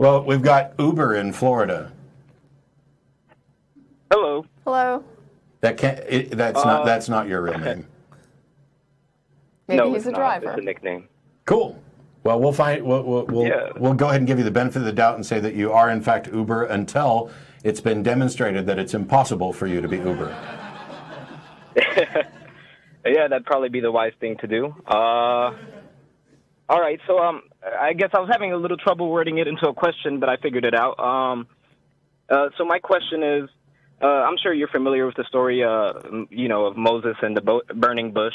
Well, we've got Uber in Florida. Hello. Hello. That's not your real name. Maybe No, he's it's a driver. Not. It's a nickname. Cool. Well, we'll go ahead and give you the benefit of the doubt and say that you are in fact Uber until it's been demonstrated that it's impossible for you to be Uber. Yeah, that'd probably be the wise thing to do. All right, so I guess I was having a little trouble wording it into a question, but I figured it out. So my question is, I'm sure you're familiar with the story, of Moses and the burning bush.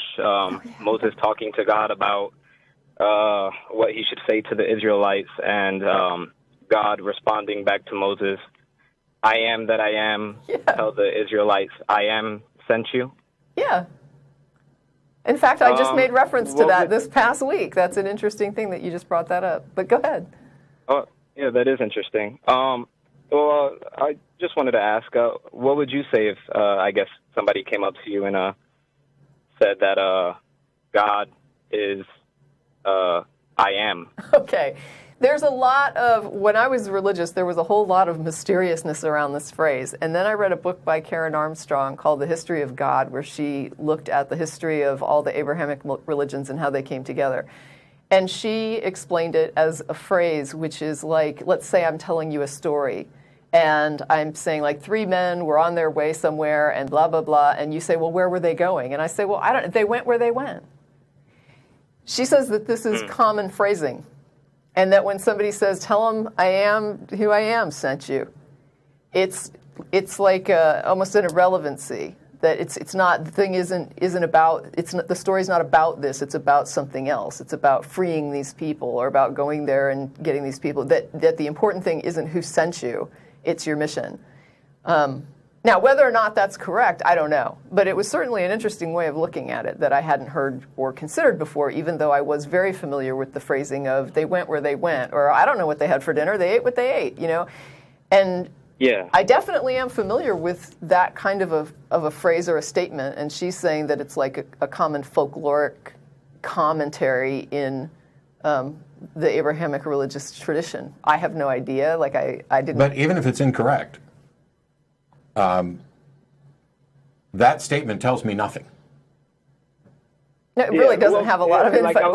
Moses talking to God about what he should say to the Israelites, and God responding back to Moses, "I am that I am." Yeah. Tell the Israelites, "I am sent you." Yeah. In fact, I just made reference to that this past week. That's an interesting thing that you just brought that up. But go ahead. Oh, yeah, that is interesting. Well, I just wanted to ask, what would you say if, I guess, somebody came up to you and said that God is I am? Okay. There's a lot of, when I was religious, there was a whole lot of mysteriousness around this phrase. And then I read a book by Karen Armstrong called The History of God, where she looked at the history of all the Abrahamic religions and how they came together. And she explained it as a phrase, which is like, let's say I'm telling you a story. And I'm saying, like, 3 men were on their way somewhere and blah, blah, blah. And you say, well, where were they going? And I say, well, they went where they went. She says that this is common phrasing. And that when somebody says, tell them I am who I am sent you, it's like almost an irrelevancy. That it's not, the thing isn't about, the story's not about this, it's about something else. It's about freeing these people or about going there and getting these people. That the important thing isn't who sent you, it's your mission. Now, whether or not that's correct, I don't know. But it was certainly an interesting way of looking at it that I hadn't heard or considered before, even though I was very familiar with the phrasing of they went where they went, or I don't know what they had for dinner, they ate what they ate, And yeah, I definitely am familiar with that kind of a phrase or a statement, and she's saying that it's like a common folkloric commentary in the Abrahamic religious tradition. I have no idea. Like I didn't. But even if it's incorrect, that statement tells me nothing. No, it really doesn't have a lot of info. Like I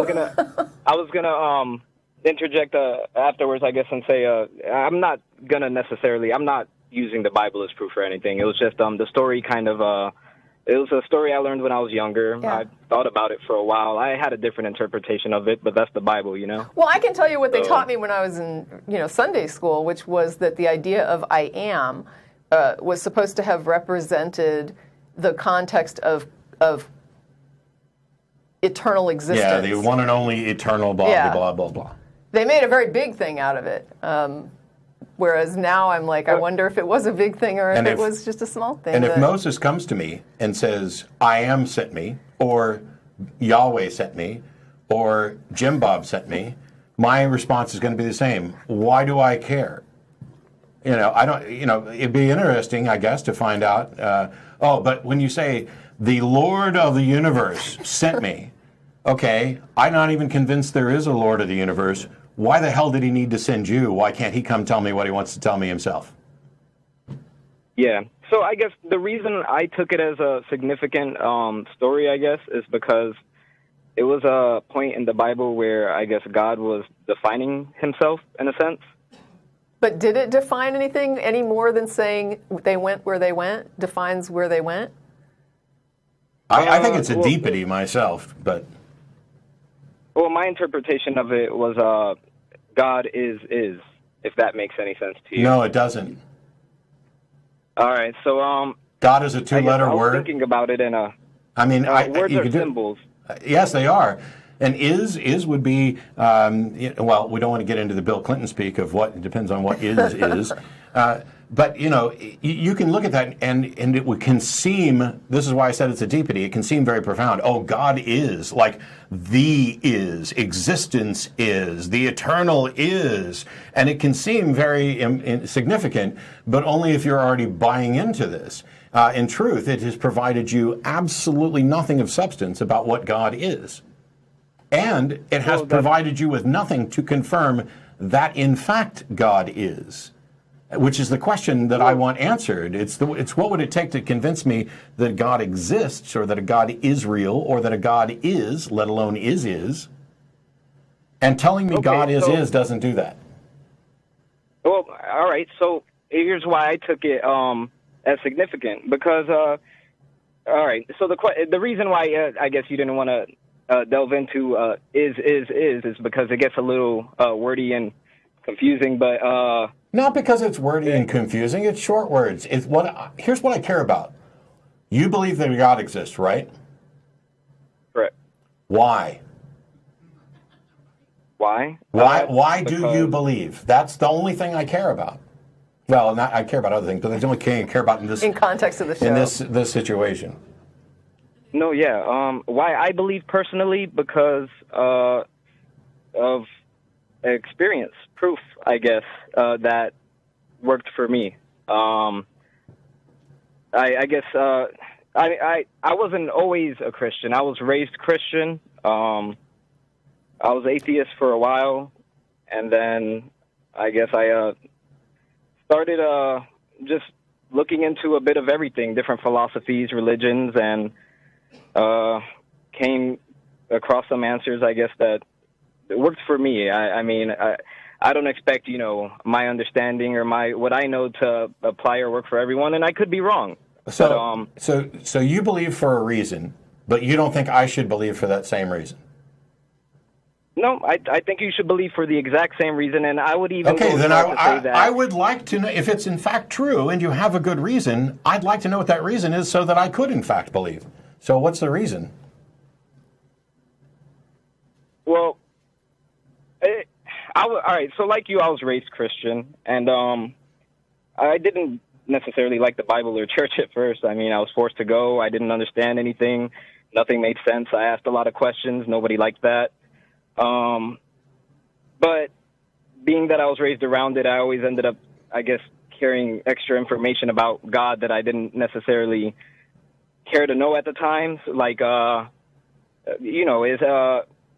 was gonna interject afterwards, I guess, and say I'm not using the Bible as proof or anything. It was just the story kind of. It was a story I learned when I was younger. Yeah. I thought about it for a while. I had a different interpretation of it, but that's the Bible, Well, I can tell you what they taught me when I was in, Sunday school, which was that the idea of I am was supposed to have represented the context of eternal existence. Yeah, the one and only eternal blah, blah, blah, blah. They made a very big thing out of it. Whereas now I'm like, I wonder if it was a big thing or if it was just a small thing. And if Moses comes to me and says, I am sent me, or Yahweh sent me, or Jim Bob sent me, my response is going to be the same. Why do I care? It'd be interesting, I guess, to find out, but when you say, the Lord of the universe sent me, okay, I'm not even convinced there is a Lord of the universe. Why the hell did he need to send you? Why can't he come tell me what he wants to tell me himself? Yeah. So I guess the reason I took it as a significant story, I guess, is because it was a point in the Bible where I guess God was defining himself in a sense. But did it define anything any more than saying they went where they went defines where they went? I think it's a deepity myself, but... Well, my interpretation of it was God is, if that makes any sense to you. No, it doesn't. All right, so... God is a two-letter word. I was thinking about it in a... words are symbols. Yes, they are. And is would be, well, we don't want to get into the Bill Clinton speak of what, it depends on what is. But, you can look at that and it can seem, this is why I said it's a deepity, it can seem very profound. Oh, God is, like the is, existence is, the eternal is. And it can seem very significant, but only if you're already buying into this. In truth, it has provided you absolutely nothing of substance about what God is. And it has provided you with nothing to confirm that in fact God is? Which is the question that I want answered. It's what would it take to convince me that God exists, or that a God is real, or that a God is, let alone is. And telling me God is doesn't do that. Well, all right. So here's why I took it as significant, because all right. So the reason why I guess you didn't want to delve into is because it gets a little wordy and confusing, but not because it's wordy and confusing. It's short words. Here's what I care about. You believe that God exists, right? Correct. Why? Why? Why do you believe? That's the only thing I care about. Well, I care about other things, but that's the only thing I care about in context of the show. In this situation. No, yeah. Why I believe personally, because of experience, proof, I guess, that worked for me. I guess I wasn't always a Christian. I was raised Christian. I was atheist for a while, and then I guess I started just looking into a bit of everything, different philosophies, religions, and came across some answers, I guess, that worked for me. I mean, I don't expect, my understanding or what I know to apply or work for everyone, and I could be wrong. So you believe for a reason, but you don't think I should believe for that same reason? No, I think you should believe for the exact same reason, and I would even okay. go Then so far to say that I would like to know if it's in fact true, and you have a good reason. I'd like to know what that reason is, so that I could in fact believe. So, what's the reason? Well, all right. So, like you, I was raised Christian, and I didn't necessarily like the Bible or church at first. I mean, I was forced to go. I didn't understand anything. Nothing made sense. I asked a lot of questions. Nobody liked that. But being that I was raised around it, I always ended up, I guess, carrying extra information about God that I didn't necessarily care to know at the time. Like, is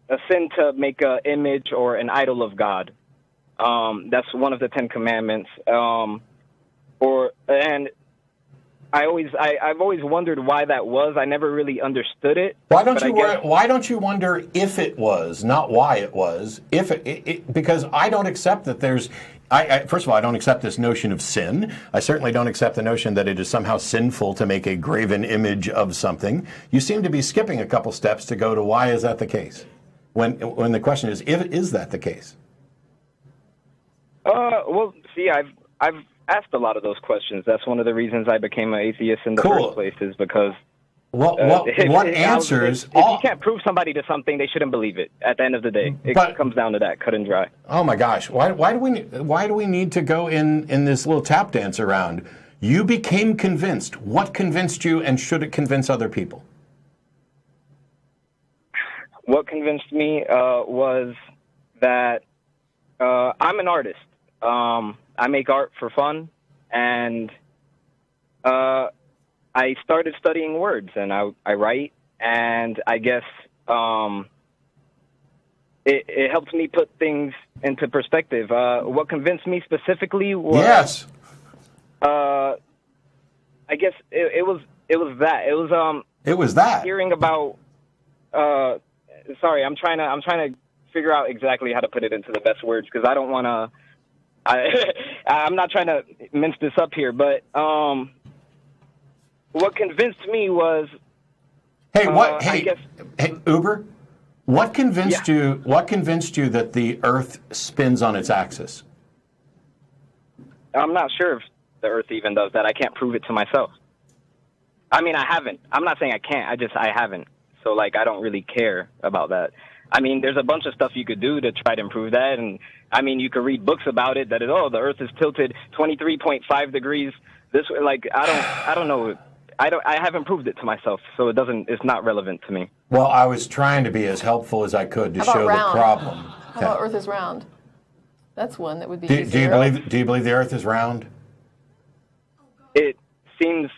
a sin to make an image or an idol of God. That's one of the 10 Commandments. I've always wondered why that was. I never really understood it. Why don't you wonder if it was, not why it was? Because I don't accept that there's. First of all, I don't accept this notion of sin. I certainly don't accept the notion that it is somehow sinful to make a graven image of something. You seem to be skipping a couple steps to go to why is that the case? When the question is that the case? Well, see, I've asked a lot of those questions. That's one of the reasons I became an atheist in the first place, is because what answers? If you can't prove somebody to something, they shouldn't believe it. At the end of the day, it comes down to that, cut and dry. Oh my gosh! Why do we need to go in this little tap dance around? You became convinced. What convinced you, and should it convince other people? What convinced me was that I'm an artist. I make art for fun, and I started studying words, and I write, and I guess it helps me put things into perspective. What convinced me specifically was yes. I guess it was that. It was that. Hearing about. Sorry, I'm trying to figure out exactly how to put it into the best words, because I don't want to. I'm not trying to mince this up here, but what convinced me was. Hey, Uber, what convinced you? What convinced you that the Earth spins on its axis? I'm not sure if the Earth even does that. I can't prove it to myself. I mean, I haven't. I'm not saying I can't. I haven't. So, I don't really care about that. I mean, there's a bunch of stuff you could do to try to improve that, and I mean, you could read books about it. That is, the Earth is tilted 23.5 degrees this way. I don't know. I haven't proved it to myself, so it's not relevant to me. Well, I was trying to be as helpful as I could to show round? the problem. How about Earth is round? That's one that would be do easier. you believe the Earth is round? It seems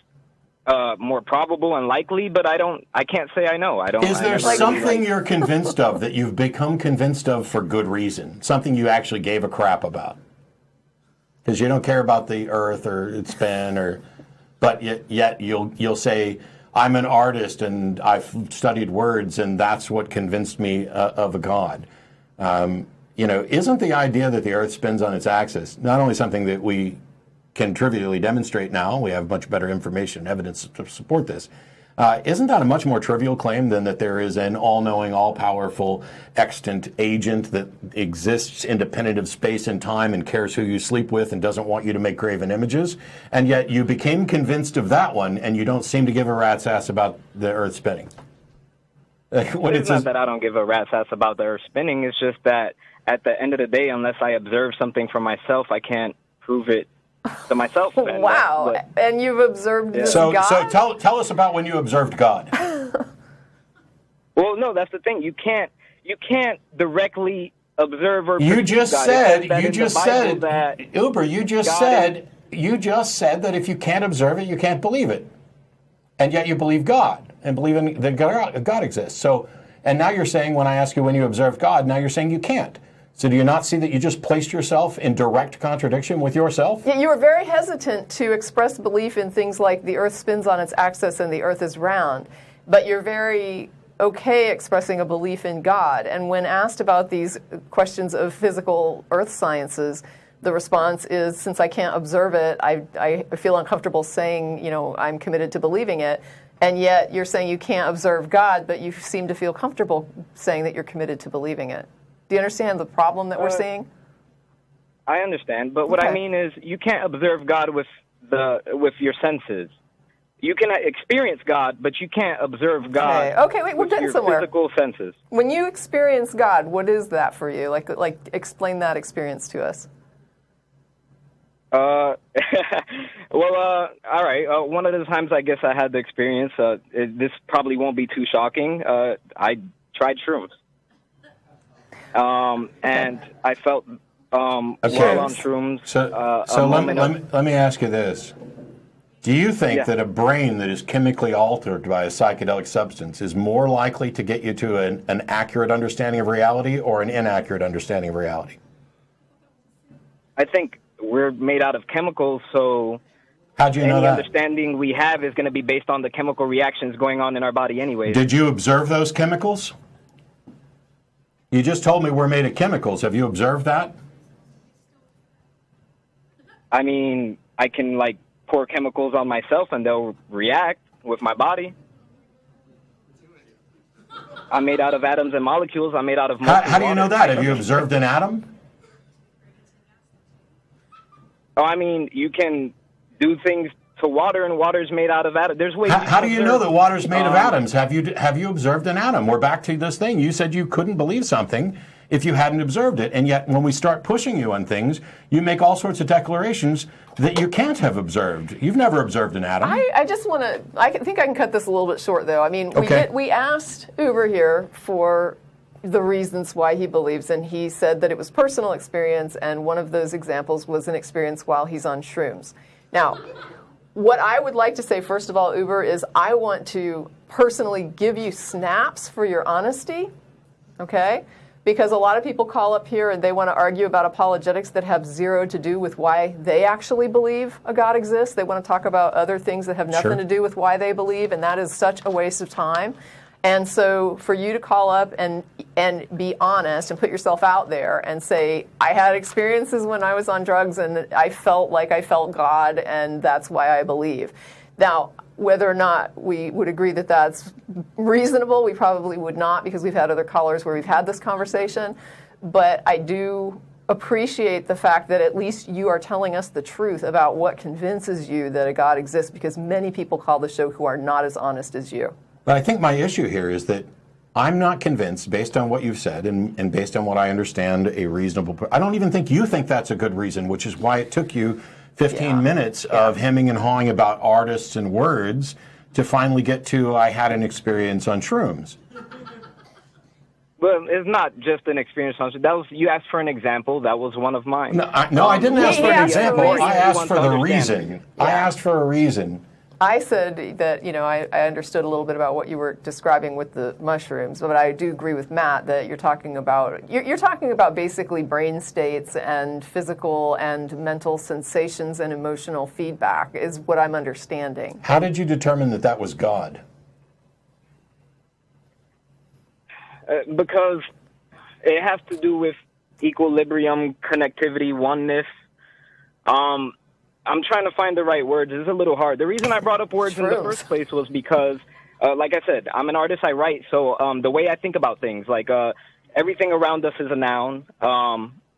more probable and likely, but I can't say I know. I don't. Is there something you're convinced of that you've become convinced of for good reason? Something you actually gave a crap about? Because you don't care about the earth or its spin, but yet you'll say, I'm an artist and I've studied words and that's what convinced me of a God. Isn't the idea that the earth spins on its axis not only something that we can trivially demonstrate now, we have much better information and evidence to support this, isn't that a much more trivial claim than that there is an all-knowing, all-powerful, extant agent that exists independent of space and time and cares who you sleep with and doesn't want you to make graven images? And yet you became convinced of that one and you don't seem to give a rat's ass about the earth spinning. It's not that I don't give a rat's ass about the earth spinning. It's just that at the end of the day, unless I observe something for myself, I can't prove it to myself. Wow. And you've observed this God? So tell us about when you observed God. Well, no, that's the thing. You can't directly observe or you just God. said That Uber, you just said that if you can't observe it, you can't believe it. And yet you believe God and believe that God exists. So, and now you're saying, when I ask you when you observed God, now you're saying you can't. So do you not see that you just placed yourself in direct contradiction with yourself? Yeah, you were very hesitant to express belief in things like the earth spins on its axis and the earth is round, but you're very okay expressing a belief in God. And when asked about these questions of physical earth sciences, the response is, since I can't observe it, I feel uncomfortable saying, I'm committed to believing it. And yet you're saying you can't observe God, but you seem to feel comfortable saying that you're committed to believing it. Do you understand the problem that we're seeing? I understand, but what I mean is you can't observe God with your senses. You can experience God, but you can't observe God. Okay, wait, we're getting somewhere. Physical senses. When you experience God, what is that for you? Like explain that experience to us. All right. One of the times I guess I had the experience, this probably won't be too shocking. I tried shrooms. And I felt well on shrooms. So let me ask you this. Do you think that a brain that is chemically altered by a psychedelic substance is more likely to get you to an accurate understanding of reality or an inaccurate understanding of reality? I think we're made out of chemicals, so how'd you know that? Any understanding we have is going to be based on the chemical reactions going on in our body anyways. Did you observe those chemicals? You just told me we're made of chemicals. Have you observed that? I mean, I can pour chemicals on myself and they'll react with my body. I'm made out of atoms and molecules. I'm made out of How do you know that? Have you observed an atom? Oh, I mean, you can do things to water, and water's made out of atoms. There's ways. How do you know that water's made of atoms? Have you observed an atom? We're back to this thing. You said you couldn't believe something if you hadn't observed it, and yet when we start pushing you on things, you make all sorts of declarations that you can't have observed. You've never observed an atom. I just want to. I think I can cut this a little bit short, though. I mean, we asked Uber here for the reasons why he believes, and he said that it was personal experience, and one of those examples was an experience while he's on shrooms. Now, what I would like to say, first of all, Uber, is I want to personally give you snaps for your honesty, okay? Because a lot of people call up here and they want to argue about apologetics that have zero to do with why they actually believe a God exists. They want to talk about other things that have nothing to do with why they believe, and that is such a waste of time. And so for you to call up and be honest and put yourself out there and say, I had experiences when I was on drugs and I felt like I felt God, and that's why I believe. Now, whether or not we would agree that that's reasonable, we probably would not, because we've had other callers where we've had this conversation. But I do appreciate the fact that at least you are telling us the truth about what convinces you that a God exists, because many people call the show who are not as honest as you. But I think my issue here is that I'm not convinced, based on what you've said and based on what I understand a reasonable... I don't even think you think that's a good reason, which is why it took you 15 minutes of hemming and hawing about artists and words to finally get to, I had an experience on shrooms. Well, it's not just an experience on shrooms. That was, you asked for an example. That was one of mine. No, I didn't ask for an example. I asked for the reason. I asked for a reason. I said that, I understood a little bit about what you were describing with the mushrooms, but I do agree with Matt that you're talking about basically brain states and physical and mental sensations and emotional feedback is what I'm understanding. How did you determine that that was God? Because it has to do with equilibrium, connectivity, oneness. I'm trying to find the right words. It's a little hard. The reason I brought up words in the first place was because, like I said, I'm an artist, I write, so the way I think about things, like everything around us is a noun,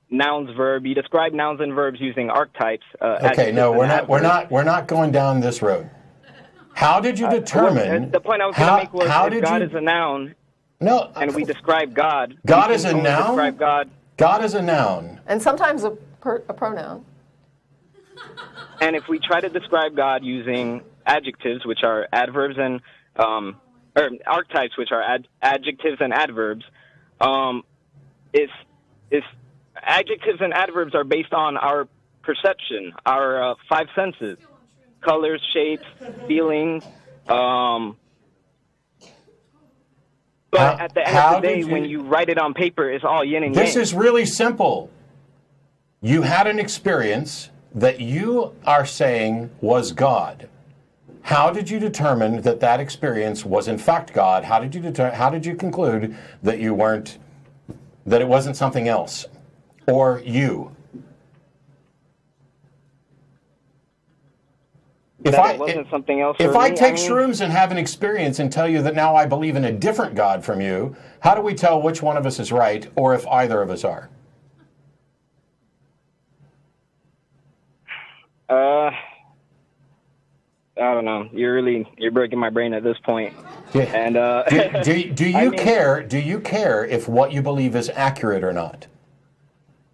nouns, verb. You describe nouns and verbs using archetypes. Okay, no, we're not going down this road. How did you determine? The point I was going to make was if God is a noun, and we describe God. God is a noun? Describe God. God is a noun. And sometimes a pronoun. And if we try to describe God using adjectives, which are adverbs, and or archetypes, which are adjectives and adverbs, it's adjectives and adverbs are based on our perception, our five senses: colors, shapes, feelings. But at the end of the day, when you write it on paper, it's all yin and yang. This is really simple. You had an experience that you are saying was God. How did you determine that that experience was in fact God? How did you conclude that that it wasn't something else or you? If I take shrooms and have an experience and tell you that now I believe in a different God from you, how do we tell which one of us is right or if either of us are? I don't know. You're breaking my brain at this point. Yeah. And do you care? Do you care if what you believe is accurate or not?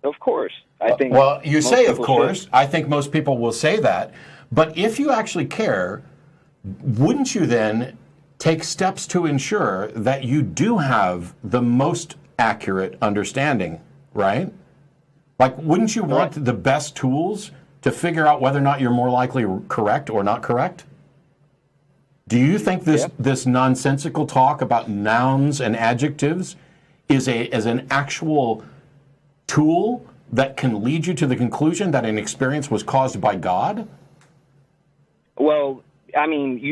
Of course, I think. Well, you say of course. Should. I think most people will say that. But if you actually care, wouldn't you then take steps to ensure that you do have the most accurate understanding, right? Like, wouldn't you want the best tools to figure out whether or not you're more likely correct or not correct? Do you think this nonsensical talk about nouns and adjectives is an actual tool that can lead you to the conclusion that an experience was caused by God? Well, language.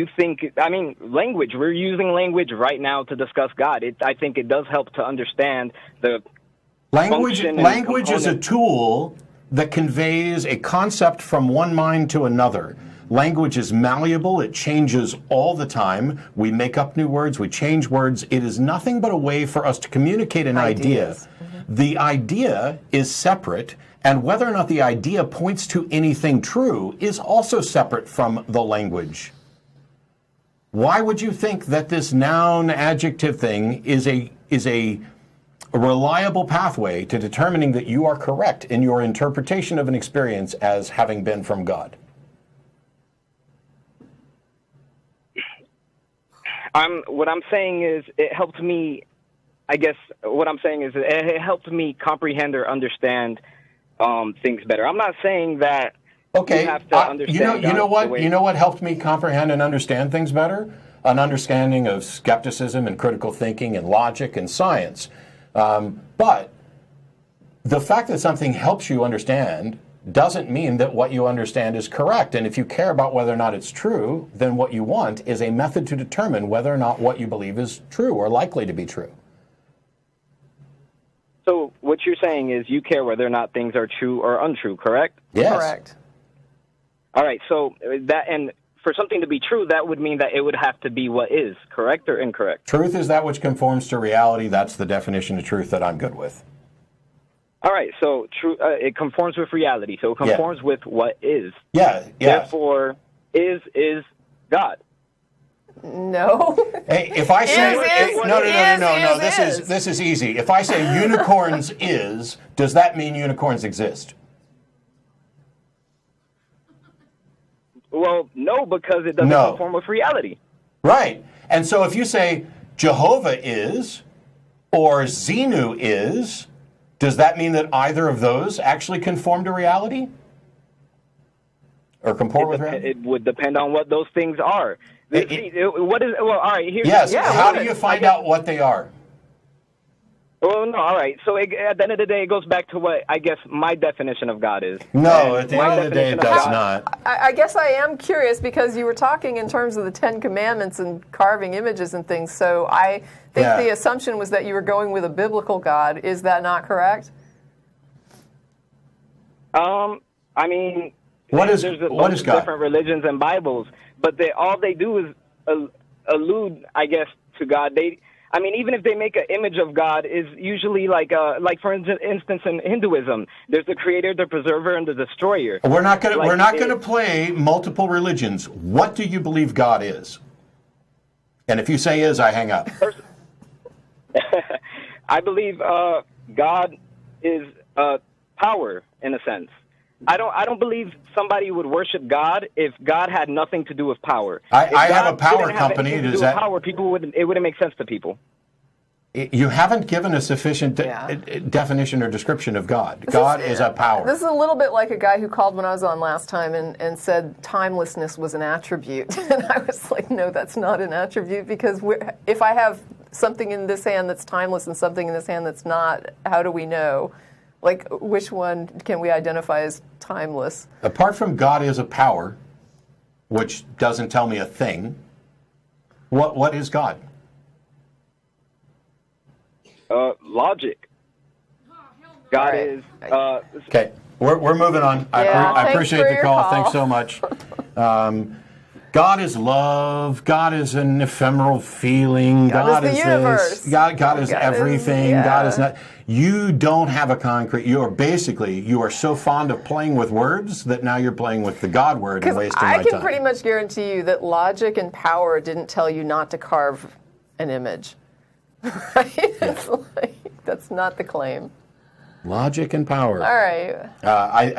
We're using language right now to discuss God. I think it does help to understand the language. Language is a tool that conveys a concept from one mind to another. Language is malleable. It changes all the time. We make up new words. We change words. It is nothing but a way for us to communicate an idea. Mm-hmm. The idea is separate, and whether or not the idea points to anything true is also separate from the language. Why would you think that this noun adjective thing is a reliable pathway to determining that you are correct in your interpretation of an experience as having been from God? What I'm saying is it helped me, I guess what I'm saying is it helped me comprehend or understand things better. I'm not saying that you have to understand you know what helped me comprehend and understand things better? An understanding of skepticism and critical thinking and logic and science. But the fact that something helps you understand doesn't mean that what you understand is correct. And if you care about whether or not it's true, then what you want is a method to determine whether or not what you believe is true or likely to be true. So what you're saying is you care whether or not things are true or untrue, correct? Yes. Correct. All right. So and for something to be true, that would mean that it would have to be what is, correct or incorrect? Truth is that which conforms to reality. That's the definition of truth that I'm good with. All right, so true. It conforms with reality, so it conforms with what is. Yeah. Therefore, is God. No. Hey, if I say no, this is easy. If I say unicorns does that mean unicorns exist? Well, no, because it doesn't conform with reality. Right. And so if you say Jehovah is or Xenu is, does that mean that either of those actually conform to reality? or comport with wrath? It would depend on what those things are. What is? Well, all right. Here's Yes. Yeah, How what do you is- find out what they are? Well, no, all right. So at the end of the day, it goes back to what I guess my definition of God is. No, And at the my end of the day, it definition of does God- not. I guess I am curious because you were talking in terms of the Ten Commandments and carving images and things. So I think Yeah. the assumption was that you were going with a biblical God. Is that not correct? I mean, What is there's a what bunch is of God? different religions and Bibles, but all they do is allude, I guess, to God. I mean, even if they make an image of God, is usually like for instance, in Hinduism, there's the creator, the preserver, and the destroyer. We're not going to Like, we're not going to play multiple religions. What do you believe God is? And if you say is, I hang up. I believe God is power in a sense. I don't believe somebody would worship God if God had nothing to do with power. I If have God a power didn't have company. anything to Does do with that- power? It wouldn't make sense to people. You haven't given a sufficient Yeah. definition or description of God. God is a power. This is a little bit like a guy who called when I was on last time and said timelessness was an attribute. And I was like, no, that's not an attribute because if I have something in this hand that's timeless and something in this hand that's not, how do we know? Like, which one can we identify as timeless? Apart from God is a power, which doesn't tell me a thing, what is God? Logic. God Right. is. Okay, we're moving on. I thanks appreciate for the your call. call. Thanks so much. God is love. God is an ephemeral feeling. God is the universe. This. God is God is- everything. yeah. God is not. You don't have a concrete. You are so fond of playing with words that now you're playing with the God word and Because wasting I my can time. pretty much guarantee you that logic and power didn't tell you not to carve an image. Right? It's like, that's not the claim. Logic and power. All right. I